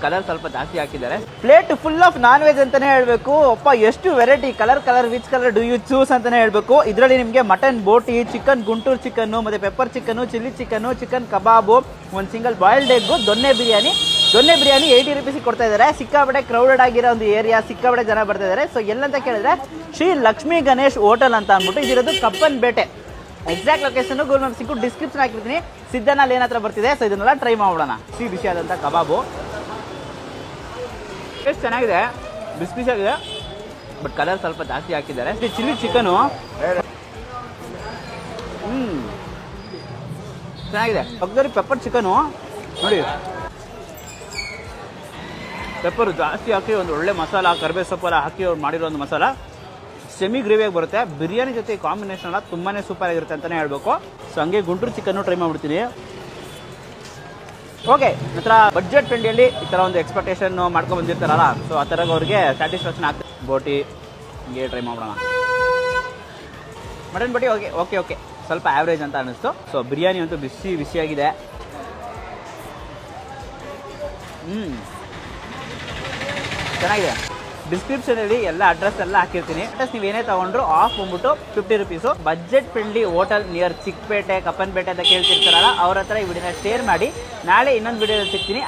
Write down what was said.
Colour ಸ್ವಲ್ಪ ಜಾಸ್ತಿ ಹಾಕಿದ್ದಾರೆ. Plate full of non veg ಅಂತಾನೆ ಹೇಳ್ಬೇಕು. ಅಪ್ಪ ಎಷ್ಟು variety, colour which colour do you choose ಅಂತಾನೆ ಹೇಳ್ಬೇಕು. ಇದರಲ್ಲಿ ನಿಮಗೆ ಮಟನ್ ಬೋಟಿ, ಚಿಕನ್ ಗುಂಟೂರು ಚಿಕನ್, ಮತ್ತೆ pepper chicken, chilli chicken, chicken ಕಬಾಬು, ಒಂದು ಸಿಂಗಲ್ ಬಾಯ್ಲ್ಡ್ ಎಗ್, ದೊನ್ನೆ ಬಿರಿಯಾನಿ 80 ರೂಪೀಸ್ ಕೊಡ್ತಾ ಇದ್ದಾರೆ. ಸಿಕ್ಕಾಪಟ್ಟೆ ಕ್ರೌಡೆಡ್ ಆಗಿರೋ ಒಂದು ಏರಿಯಾ, ಸಿಕ್ಕಾಪಟ್ಟೆ ಜನ ಬರ್ತಾ ಇದ್ದಾರೆ. ಸೊ ಎಲ್ಲಂತ ಕೇಳಿದ್ರೆ ಶ್ರೀ ಲಕ್ಷ್ಮೀ ಗಣೇಶ್ ಹೋಟೆಲ್ ಅಂತ ಅಂದ್ಬಿಟ್ಟು ಇದಿರೋದು ಕಪ್ಪನ್ಪೇಟೆ. ಎಕ್ಸಾಕ್ಟ್ ಲೊಕೇಶನ್ ಗೂಗಲ್ ಮ್ಯಾಪ್ ಸಿಕ್ಕು ಡಿಸ್ಕ್ರಿಪ್ಷನ್ ಹಾಕಿರ್ತೀನಿ. ಸಿದ್ದನ ಲೇನ್ ಹತ್ರ ಬರ್ತಿದೆ. ಸೊ ಇದನ್ನೆಲ್ಲ ಟ್ರೈ ಮಾಡೋಣ. ಬಿಸಿಯಾದಂಥ ಕಬಾಬು ಎಷ್ಟು ಚೆನ್ನಾಗಿದೆ, ಬಿಸಿಯಾಗಿದೆ. ಬಟ್ ಕಲರ್ ಸ್ವಲ್ಪ ಜಾಸ್ತಿ ಹಾಕಿದ್ದಾರೆ. ಚಿಲ್ಲಿ ಚಿಕನು ಚೆನ್ನಾಗಿದೆ. ಪಕ್ಕದಲ್ಲಿ ಪೆಪ್ಪರ್ ಚಿಕನು ನೋಡಿ, ಪೆಪ್ಪರ್ ಜಾಸ್ತಿ ಹಾಕಿ ಒಂದು ಒಳ್ಳೆ ಮಸಾಲ, ಕರಿಬೇವು ಸೊಪ್ಪೆಲ್ಲ ಹಾಕಿ ಅವ್ರು ಮಾಡಿರೋ ಒಂದು ಮಸಾಲ ಸೆಮಿ ಗ್ರೇವಿಯಾಗಿ ಬರುತ್ತೆ. ಬಿರಿಯಾನಿ ಜೊತೆ ಕಾಂಬಿನೇಷನ್ ಎಲ್ಲ ತುಂಬಾ ಸೂಪರ್ ಆಗಿರುತ್ತೆ ಅಂತಲೇ ಹೇಳ್ಬೇಕು. ಸೊ ಹಂಗೆ ಗುಂಟೂರು ಚಿಕನ್ನು ಟ್ರೈ ಮಾಡ್ಬಿಡ್ತೀನಿ. ಓಕೆ, ನಂತರ ಬಡ್ಜೆಟ್ ಫ್ರೆಂಡ್ಲಿ ಈ ಥರ ಒಂದು ಎಕ್ಸ್ಪೆಕ್ಟೇಷನ್ ಮಾಡ್ಕೊಂಡು ಬಂದಿರ್ತಾರಲ್ಲ, ಸೊ ಆ ಥರ ಅವ್ರಿಗೆ ಸ್ಯಾಟಿಸ್ಫ್ಯಾಕ್ಷನ್ ಆಗ್ತದೆ. ಬೋಟಿ ಹಿಂಗೆ ಟ್ರೈ ಮಾಡೋಣ. ಮಟನ್ ಬೋಟಿ ಓಕೆ ಸ್ವಲ್ಪ ಆವ್ರೇಜ್ ಅಂತ ಅನ್ನಿಸ್ತು. ಸೊ ಬಿರಿಯಾನಿ ಅಂತೂ ಬಿಸಿಯಾಗಿದೆ. ಚೆನ್ನಾಗಿದೆ. ಡಿಸ್ಕ್ರಿಪ್ಷನಲ್ಲಿ ಎಲ್ಲ ಅಡ್ರೆಸ್ ಎಲ್ಲ ಹಾಕಿರ್ತೀನಿ. ಅಡ್ರೆಸ್ ನೀವು ಏನೇ ತಗೊಂಡ್ರು ಆಫ್ ಬಂದ್ಬಿಟ್ಟು 50 rupees. Budget friendly hotel near Chickpete, Kappanpete ಅಂತ ಕೇಳ್ತಿರ್ತಾರಲ್ಲ, ಅವ್ರ ಹತ್ರ ಈ ವಿಡಿಯೋನ ಶೇರ್ ಮಾಡಿ. ನಾಳೆ ಇನ್ನೊಂದು ವಿಡಿಯೋದಲ್ಲಿ ಸಿಗ್ತೀನಿ.